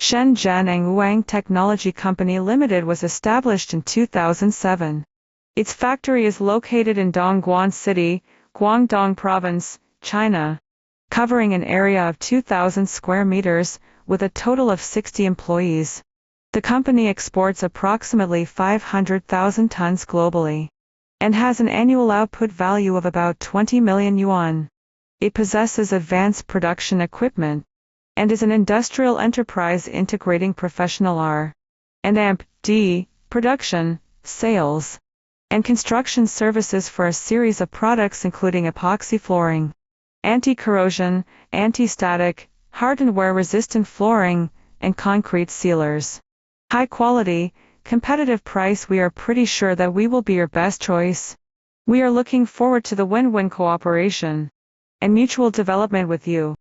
Shenzhen Anguang Technology Company Limited was established in 2007. Its factory is located in Dongguan City, Guangdong Province, China, covering an area of 2,000 square meters, with a total of 60 employees. The company exports approximately 500,000 tons globally, and has an annual output value of about 20 million yuan. It possesses advanced production equipment, and is an industrial enterprise integrating professional R&D, production, sales, and construction services for a series of products including epoxy flooring, anti-corrosion, anti-static, hardened wear-resistant flooring, and concrete sealers. High quality, competitive price. We are pretty sure that we will be your best choice. We are looking forward to the win-win cooperation and mutual development with you.